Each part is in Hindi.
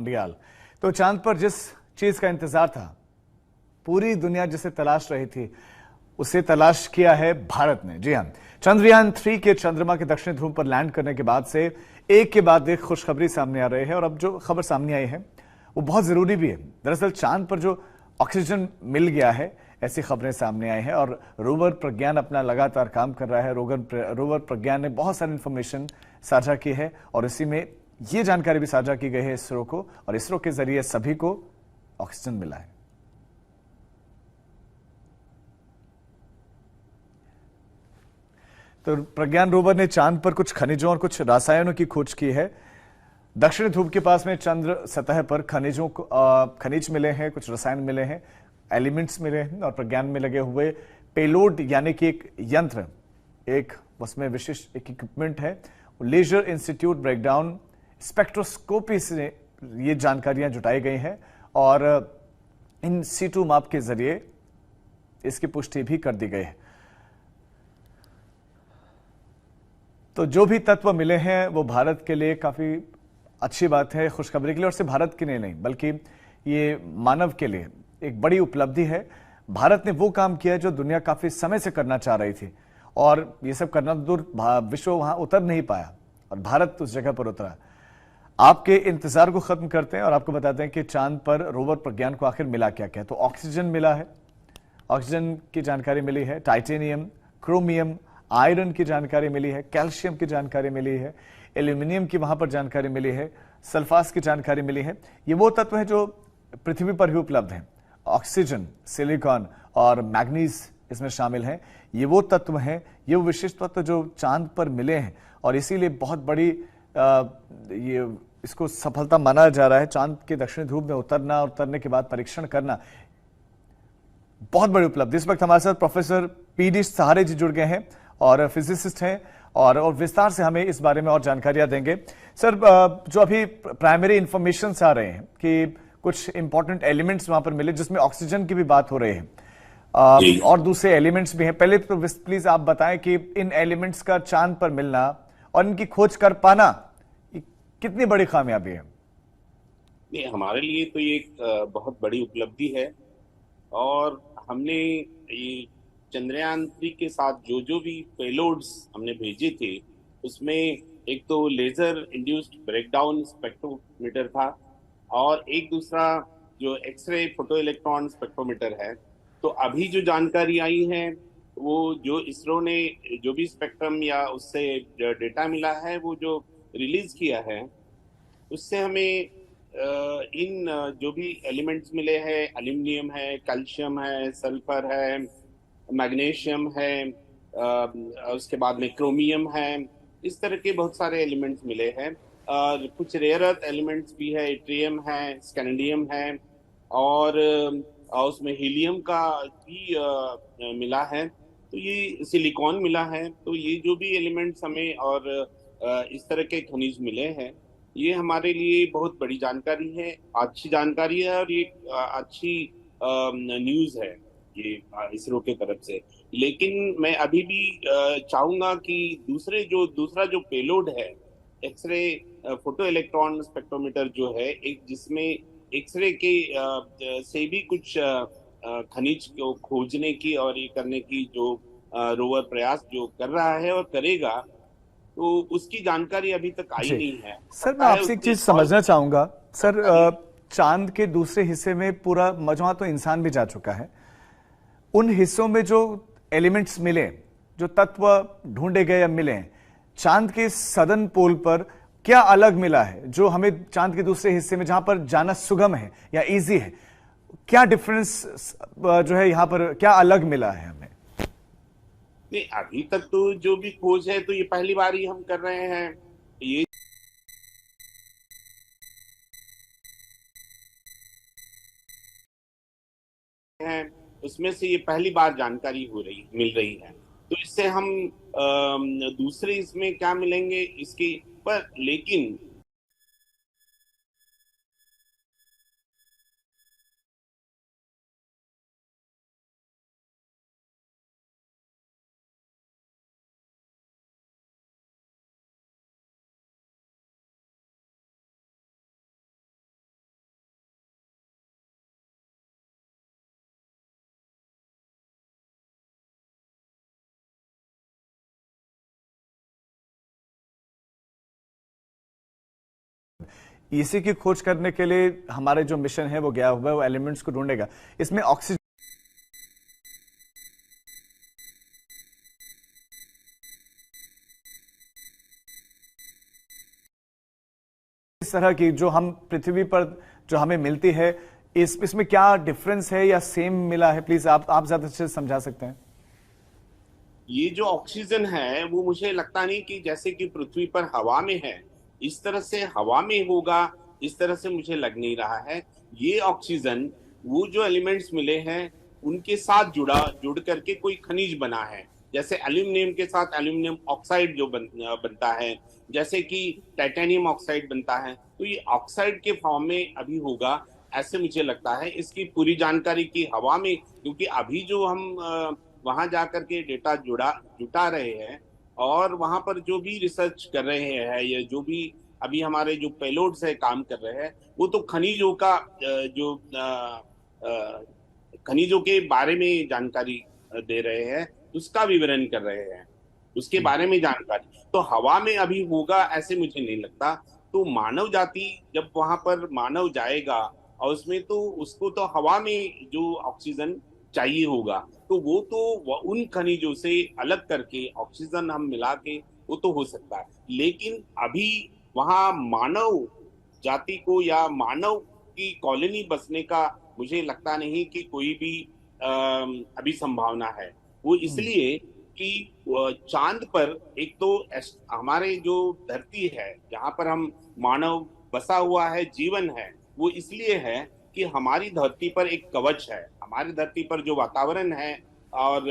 मंडियाल। तो चांद पर जिस चीज का इंतजार था, पूरी दुनिया जिसे तलाश रही थी, उसे तलाश किया है भारत ने। जी हां, चंद्रयान-3 के चंद्रमा के दक्षिणी ध्रुव पर लैंड करने के बाद से एक के बाद एक खुशखबरी सामने आ रही है और अब जो खबर सामने आई है वो बहुत जरूरी भी है। दरअसल चांद पर जो ऑक्सीजन मिल गया है, ऐसी खबरें सामने आई हैं और रोवर प्रज्ञान अपना लगातार काम कर रहा है। रोवर प्रज्ञान ने बहुत सारी इंफॉर्मेशन साझा की है और इसी में ये जानकारी भी साझा की गई है इसरो को, और इसरो के जरिए सभी को ऑक्सीजन मिला है। तो प्रज्ञान रोवर ने चांद पर कुछ खनिजों और कुछ रसायनों की खोज की है। दक्षिणी ध्रुव के पास में चंद्र सतह पर खनिज मिले हैं, कुछ रसायन मिले हैं, एलिमेंट्स मिले हैं और प्रज्ञान में लगे हुए पेलोड यानी कि एक यंत्र, एक उसमें विशिष्ट एक इक्विपमेंट है, लेजर इंस्टीट्यूट ब्रेकडाउन स्पेक्ट्रोस्कोपी से ये जानकारियां जुटाई गई हैं और इन C2 माप के जरिए इसकी पुष्टि भी कर दी गई है। तो जो भी तत्व मिले हैं वो भारत के लिए काफी अच्छी बात है, खुशखबरी के लिए, और सिर्फ भारत के लिए नहीं बल्कि ये मानव के लिए एक बड़ी उपलब्धि है। भारत ने वो काम किया जो दुनिया काफी समय से करना चाह रही थी और ये सब करना दूर, विश्व वहां उतर नहीं पाया और भारत उस जगह पर उतरा। आपके इंतजार को खत्म करते हैं और आपको बताते हैं कि चांद पर रोवर प्रज्ञान को आखिर मिला क्या क्या। तो ऑक्सीजन मिला है, ऑक्सीजन की जानकारी मिली है, टाइटेनियम, क्रोमियम, आयरन की जानकारी मिली है, कैल्शियम की जानकारी मिली है, एल्यूमिनियम की वहां पर जानकारी मिली है, सल्फास की जानकारी मिली है। ये वो तत्व है जो पृथ्वी पर भी उपलब्ध हैं। ऑक्सीजन, सिलिकॉन और मैग्नीज इसमें शामिल हैं। ये वो तत्व हैं, ये वो विशिष्ट तत्व जो चांद पर मिले हैं और इसीलिए बहुत बड़ी ये इसको सफलता माना जा रहा है। चांद के दक्षिणी ध्रुव में उतरना और उतरने के बाद परीक्षण करना बहुत बड़ी उपलब्धि। इस वक्त हमारे साथ प्रोफेसर PD सहारे जी जुड़ गए हैं और फिजिसिस्ट हैं और विस्तार से हमें इस बारे में और जानकारियां देंगे। सर, जो अभी प्राइमरी इंफॉर्मेशन आ रहे हैं कि कुछ इंपॉर्टेंट एलिमेंट्स वहां पर मिले, जिसमें ऑक्सीजन की भी बात हो रही है और दूसरे एलिमेंट्स भी हैं। पहले तो प्लीज आप बताएं कि इन एलिमेंट्स का चांद पर मिलना और इनकी खोज कर पाना कितनी बड़ी कामयाबी है? नहीं, हमारे लिए तो ये एक बहुत बड़ी उपलब्धि है। और हमने ये चंद्रयान 3 के साथ जो जो भी पेलोड्स हमने भेजे थे, उसमें एक तो लेजर इंड्यूस्ड ब्रेकडाउन स्पेक्ट्रोमीटर था और एक दूसरा जो एक्सरे फोटो इलेक्ट्रॉन स्पेक्ट्रोमीटर है। तो अभी जो जानकारी आई है, वो जो इसरो ने जो भी स्पेक्ट्रम या उससे डेटा मिला है, वो जो रिलीज किया है, उससे हमें जो भी एलिमेंट्स मिले हैं, एल्यूमिनियम है, कैल्शियम है, सल्फर है, मैग्नीशियम है, उसके बाद में क्रोमियम है, इस तरह के बहुत सारे एलिमेंट्स मिले हैं। और कुछ रेयर अर्थ एलिमेंट्स भी है, इट्रियम है, स्कैंडियम है और उसमें हीलियम का भी मिला है। तो ये सिलिकॉन मिला है। तो ये जो भी एलिमेंट्स हमें और इस तरह के खनिज मिले हैं, ये हमारे लिए बहुत बड़ी जानकारी है, अच्छी जानकारी है और ये अच्छी न्यूज़ है ये इसरो के तरफ से। लेकिन मैं अभी भी चाहूंगा कि दूसरा जो पेलोड है, एक्सरे फोटो इलेक्ट्रॉन स्पेक्ट्रोमीटर जो है, एक जिसमें एक्सरे के से भी कुछ खनिज को खोजने की और ये करने की जो रोवर प्रयास जो कर रहा है और करेगा, तो उसकी जानकारी अभी तक आई जी नहीं है। हो सर, सकता मैं है आपसे एक उसमें चीज और समझना चाहूंगा। सर, जानकारी। चांद के दूसरे हिस्से में पूरा मजमा तो इंसान भी जा चुका है। उन हिस्सों में जो एलिमेंट्स मिले, जो तत्व ढूंढे गए या मिले हैं, चांद के सदर्न पोल पर क्या अलग मिला है जो हमें चांद के दूसरे हिस्से में जहां पर जाना सुगम है या इजी है, क्या डिफरेंस जो है यहां पर क्या अलग मिला है हमें? नहीं, अभी तक तो जो भी खोज है, तो ये पहली बार ही हम कर रहे हैं। ये है, उसमें से ये पहली बार जानकारी मिल रही है। तो इससे हम दूसरे इसमें क्या मिलेंगे इसकी पर, लेकिन इसी की खोज करने के लिए हमारे जो मिशन है वो गया हुआ है, वो एलिमेंट्स को ढूंढेगा। इसमें ऑक्सीजन इस तरह की जो हम पृथ्वी पर जो हमें मिलती है, इसमें क्या डिफरेंस है या सेम मिला है? प्लीज आप ज्यादा अच्छे से समझा सकते हैं। ये जो ऑक्सीजन है वो मुझे लगता नहीं कि जैसे कि पृथ्वी पर हवा में है इस तरह से हवा में होगा, इस तरह से मुझे लग नहीं रहा है। ये ऑक्सीजन वो जो एलिमेंट्स मिले हैं उनके साथ जुड़ करके कोई खनिज बना है। जैसे एल्यूमिनियम के साथ एल्यूमिनियम ऑक्साइड जो बनता है, जैसे कि टाइटेनियम ऑक्साइड बनता है, तो ये ऑक्साइड के फॉर्म में अभी होगा, ऐसे मुझे लगता है। इसकी पूरी जानकारी की हवा में, क्योंकि अभी जो हम वहां जाकर के डेटा जुटा रहे हैं और वहां पर जो भी रिसर्च कर रहे हैं या जो भी अभी हमारे जो पेलोड्स है काम कर रहे हैं, वो तो खनिजों का जो खनिजों के बारे में जानकारी दे रहे हैं, उसका विवरण कर रहे हैं, उसके बारे में जानकारी तो हवा में अभी होगा ऐसे मुझे नहीं लगता। तो मानव जाति जब वहां पर मानव जाएगा और उसमें तो उसको तो हवा में जो ऑक्सीजन चाहिए होगा, तो वो तो उन खनिजों से अलग करके ऑक्सीजन हम मिला के वो तो हो सकता है। लेकिन अभी वहां मानव जाति को या मानव की कॉलोनी बसने का मुझे लगता नहीं कि कोई भी अभी संभावना है। वो इसलिए कि चांद पर एक तो हमारे जो धरती है जहां पर हम मानव बसा हुआ है, जीवन है, वो इसलिए है कि हमारी धरती पर एक कवच है। हमारी धरती पर जो वातावरण है और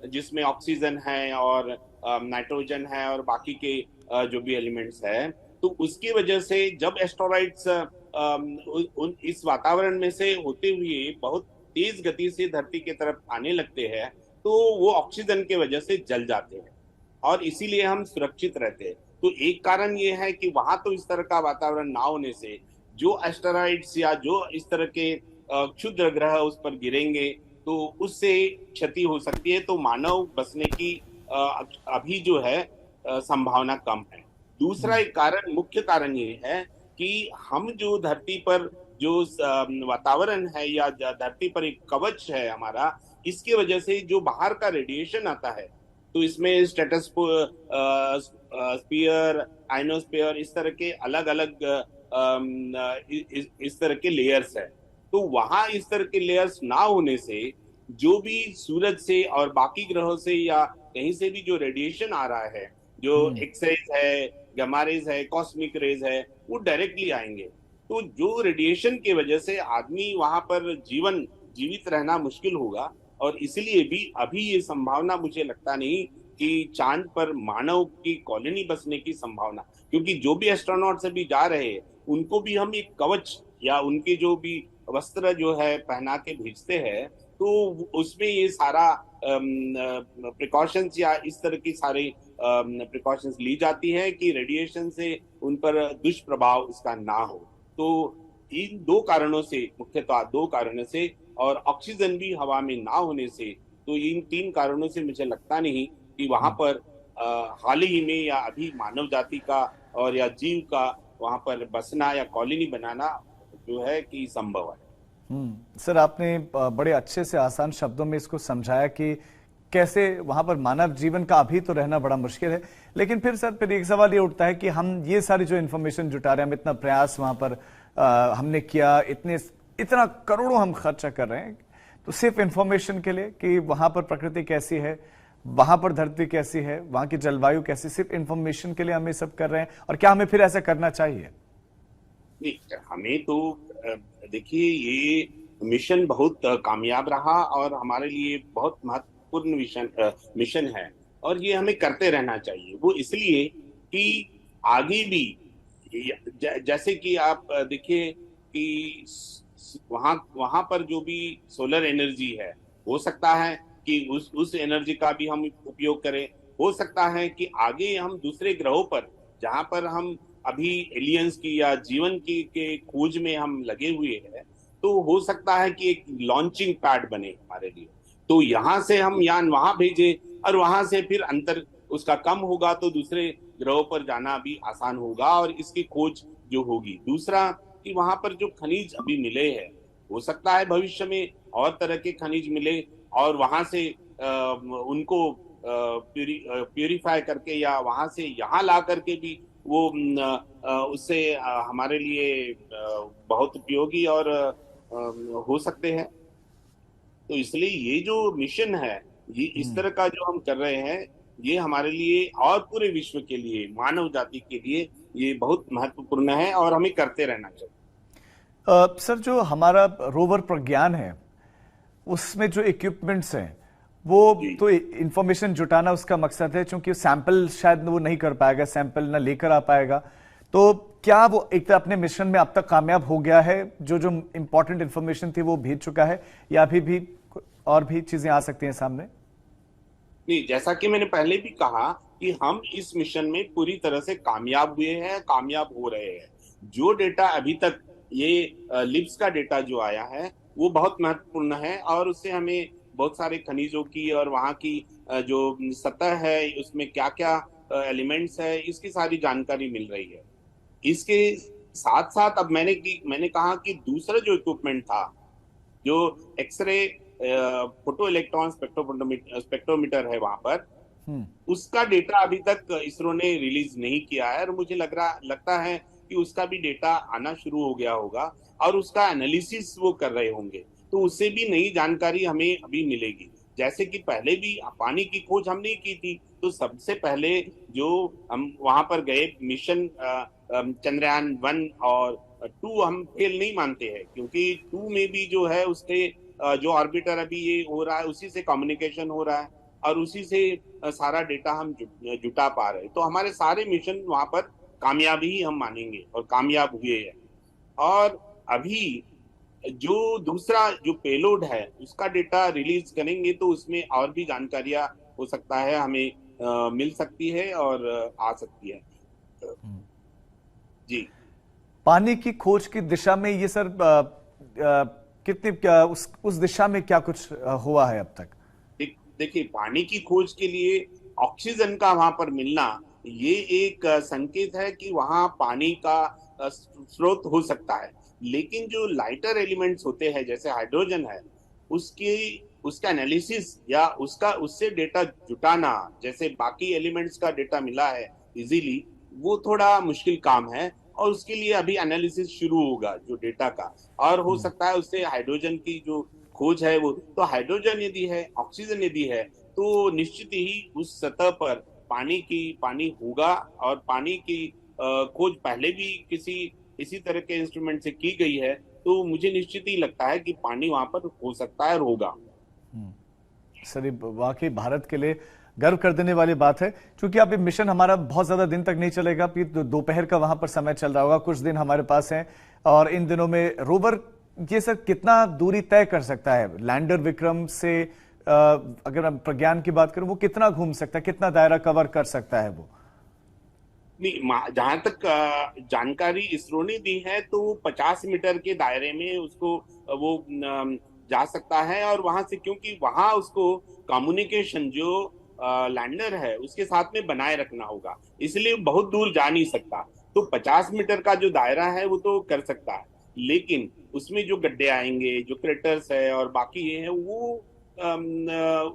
जिसमें ऑक्सीजन है और नाइट्रोजन है और बाकी के जो भी एलिमेंट्स है, तो उसकी वजह से जब एस्टेरॉइड्स इस वातावरण में से होते हुए बहुत तेज गति से धरती की तरफ आने लगते हैं, तो वो ऑक्सीजन के वजह से जल जाते हैं और इसीलिए हम सुरक्षित रहते हैं। तो एक कारण ये है कि वहां तो इस तरह का वातावरण ना होने से जो एस्टेरॉइड्स या जो इस तरह के क्षुद्र ग्रह उस पर गिरेंगे तो उससे क्षति हो सकती है। तो मानव बसने की अभी जो है संभावना कम है। दूसरा एक कारण, मुख्य कारण ये है कि हम जो धरती पर जो वातावरण है या धरती पर एक कवच है हमारा, इसके वजह से जो बाहर का रेडिएशन आता है, तो इसमें स्पीयर, आइनोस्फीयर, इस तरह के अलग अलग इस तरह के लेयर्स है। तो वहां इस तरह के लेयर्स ना होने से जो भी सूरज से और बाकी ग्रहों से या कहीं से भी जो रेडिएशन आ रहा है, जो एक्सरेज है, गामा रेज है, कॉस्मिक रेज है, वो डायरेक्टली आएंगे। तो जो रेडिएशन की वजह से आदमी वहां पर जीवित रहना मुश्किल होगा और इसलिए भी अभी ये संभावना मुझे लगता नहीं कि चांद पर मानव की कॉलोनी बसने की संभावना, क्योंकि जो भी एस्ट्रोनॉट्स अभी जा रहे हैं उनको भी हम एक कवच या उनके जो भी वस्त्र जो है पहना के भेजते हैं, तो उसमें ये सारा प्रिकॉशंस या इस तरह की सारी प्रिकॉशंस ली जाती है कि रेडिएशन से उन पर दुष्प्रभाव उसका ना हो। तो इन दो कारणों से, मुख्यतः दो कारणों से, और ऑक्सीजन भी हवा में ना होने से, तो इन तीन कारणों से मुझे लगता नहीं कि वहां पर हाल ही में या अभी मानव जाति का और या जीव का वहां पर बसना या कॉलोनी बनाना जो है कि संभव है। सर, आपने बड़े अच्छे से आसान शब्दों में इसको समझाया कि कैसे वहां पर मानव जीवन का अभी तो रहना बड़ा मुश्किल है। लेकिन फिर सर, फिर एक सवाल ये उठता है कि हम ये सारी जो इन्फॉर्मेशन जुटा रहे हैं, हम इतना प्रयास वहां पर हमने किया, इतना करोड़ों हम खर्चा कर रहे हैं, तो सिर्फ इन्फॉर्मेशन के लिए कि वहां पर प्रकृति कैसी है, वहां पर धरती कैसी है, वहां की जलवायु कैसी, सिर्फ इन्फॉर्मेशन के लिए हम ये सब कर रहे हैं? और क्या हमें फिर ऐसा करना चाहिए? नहीं, हमें तो देखिए ये मिशन बहुत कामयाब रहा और हमारे लिए बहुत महत्वपूर्ण मिशन है और ये हमें करते रहना चाहिए। वो इसलिए कि आगे भी जैसे कि आप देखिए कि वहां वहां पर जो भी सोलर एनर्जी है, हो सकता है कि उस एनर्जी का भी हम उपयोग करें। हो सकता है कि आगे हम दूसरे ग्रहों पर जहां पर हम अभी एलियंस की या जीवन की के खोज में हम लगे हुए हैं, तो हो सकता है कि एक लॉन्चिंग पैड बने हमारे लिए। तो यहाँ से हम यान वहां भेजे और वहां से फिर अंतर उसका कम होगा तो दूसरे ग्रहों पर जाना भी आसान होगा और इसकी खोज जो होगी। दूसरा कि वहां पर जो खनिज अभी मिले हैं, हो सकता है भविष्य में और तरह के खनिज मिले और वहां से उनको प्यूरिफाई करके या वहां से यहाँ ला करके भी वो उससे हमारे लिए बहुत उपयोगी और हो सकते हैं। तो इसलिए ये जो मिशन है, ये इस तरह का जो हम कर रहे हैं, ये हमारे लिए और पूरे विश्व के लिए, मानव जाति के लिए ये बहुत महत्वपूर्ण है और हमें करते रहना चाहिए। सर, जो हमारा रोवर प्रज्ञान है उसमें जो इक्विपमेंट्स हैं वो जी। तो इंफॉर्मेशन जुटाना उसका मकसद है, क्योंकि सैंपल शायद वो नहीं कर पाएगा, सैंपल ना लेकर आ पाएगा। तो क्या वो एक तरह अपने मिशन में अब तक कामयाब हो गया है? जो जो इंपॉर्टेंट इंफॉर्मेशन थी वो भेज चुका है, या अभी भी और भी चीजें आ सकती हैं सामने? नहीं, जैसा कि मैंने पहले भी कहा कि हम इस मिशन में पूरी तरह से कामयाब हुए हैं, कामयाब हो रहे हैं। जो डेटा अभी तक ये लिप्स का डेटा जो आया है वो बहुत महत्वपूर्ण है और उससे हमें बहुत सारे खनिजों की और वहाँ की जो सतह है उसमें क्या क्या एलिमेंट्स है, इसकी सारी जानकारी मिल रही है। इसके साथ साथ अब मैंने कहा कि दूसरा जो इक्विपमेंट था, जो एक्सरे फोटो इलेक्ट्रॉन स्पेक्ट्रोमीटर है वहां पर, हम्म। उसका डेटा अभी तक इसरो ने रिलीज नहीं किया है और मुझे लगता है कि उसका भी डेटा आना शुरू हो गया होगा और उसका एनालिसिस वो कर रहे होंगे, तो उससे भी नई जानकारी हमें अभी मिलेगी। जैसे कि पहले भी पानी की खोज हमने की थी, तो सबसे पहले जो हम वहां पर गए मिशन चंद्रयान 1 और 2 हम फेल नहीं मानते हैं, क्योंकि 2 में भी जो है उसके जो ऑर्बिटर अभी ये हो रहा है उसी से कम्युनिकेशन हो रहा है और उसी से सारा डेटा हम जुटा पा रहे हैं। तो हमारे सारे मिशन वहां पर कामयाबी ही हम मानेंगे और कामयाब हुए हैं। और अभी जो दूसरा जो पेलोड है उसका डेटा रिलीज करेंगे तो उसमें और भी जानकारियां हो सकता है हमें मिल सकती है और आ सकती है। जी। पानी की खोज की दिशा में ये सर कितनी क्या उस दिशा में क्या कुछ हुआ है अब तक? देखिए, पानी की खोज के लिए ऑक्सीजन का वहां पर मिलना ये एक संकेत है कि वहां पानी का स्रोत हो सकता है। लेकिन जो लाइटर एलिमेंट्स होते हैं जैसे हाइड्रोजन है, उसकी उसका एनालिसिस या उसका उससे डेटा जुटाना, जैसे बाकी एलिमेंट्स का डेटा मिला है इजीली, वो थोड़ा मुश्किल काम है और उसके लिए अभी एनालिसिस शुरू होगा जो डेटा का। और हो सकता है उससे हाइड्रोजन की जो खोज है वो, तो हाइड्रोजन यदि है, ऑक्सीजन यदि है, तो निश्चित ही उस सतह पर पानी होगा। और पानी की खोज पहले भी इसी तरह के इंस्ट्रूमेंट से की गई है, तो मुझे निश्चित ही लगता है कि पानी वहां पर हो सकता है और होगा। सर, ये वाकई भारत के लिए गर्व कर देने वाली बात है, क्योंकि अब ये मिशन हमारा बहुत ज्यादा दिन तक नहीं चलेगा। फिर दोपहर का वहां पर समय चल रहा होगा, कुछ दिन हमारे पास हैं। और इन दिनों में रोवर ये सर कितना दूरी तय कर सकता है लैंडर विक्रम से? अगर हम प्रज्ञान की बात करें, वो कितना घूम सकता है, कितना दायरा कवर कर सकता है वो? नहीं, जहां तक जानकारी इसरो ने दी है तो 50 मीटर के दायरे में उसको वो जा सकता है। और वहां से, क्योंकि वहां उसको कम्युनिकेशन जो लैंडर है उसके साथ में बनाए रखना होगा, इसलिए बहुत दूर जा नहीं सकता। तो 50 मीटर का जो दायरा है वो तो कर सकता है, लेकिन उसमें जो गड्ढे आएंगे, जो क्रेटर्स है और बाकी ये है, वो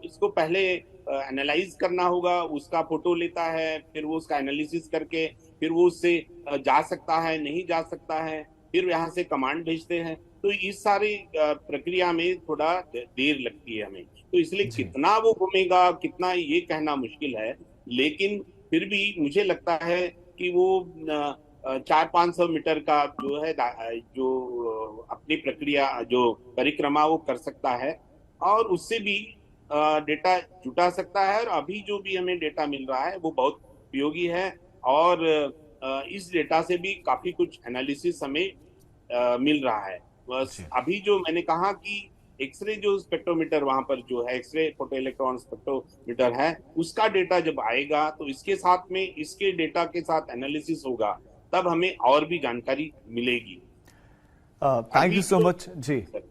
उसको पहले एनालाइज करना होगा। उसका फोटो लेता है, फिर वो उसका एनालिसिस करके फिर वो उससे जा सकता है, नहीं जा सकता है, फिर यहाँ से कमांड भेजते हैं। तो इस सारी प्रक्रिया में थोड़ा देर लगती है हमें, तो इसलिए जी। कितना वो घूमेगा, कितना, ये कहना मुश्किल है। लेकिन फिर भी मुझे लगता है कि वो 400-500 मीटर का जो है जो अपनी प्रक्रिया, जो परिक्रमा वो कर सकता है और उससे भी डेटा जुटा सकता है। और अभी जो भी हमें डेटा मिल रहा है वो बहुत उपयोगी है और इस डेटा से भी काफी कुछ एनालिसिस हमें मिल रहा है। बस जी। अभी जो मैंने कहा कि एक्सरे जो स्पेक्ट्रोमीटर वहां पर जो है, एक्सरे फोटो इलेक्ट्रॉन स्पेक्ट्रोमीटर है, उसका डेटा जब आएगा तो इसके साथ में इसके डेटा के साथ एनालिसिस होगा, तब हमें और भी जानकारी मिलेगी। थैंक अभी यू सो जो मच जी। सर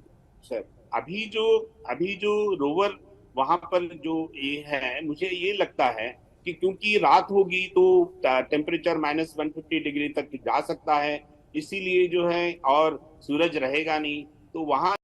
सर अभी जो रोवर वहां पर जो ये है, मुझे ये लगता है कि क्योंकि रात होगी तो टेम्परेचर -150 डिग्री तक जा सकता है, इसीलिए जो है, और सूरज रहेगा नहीं, तो वहां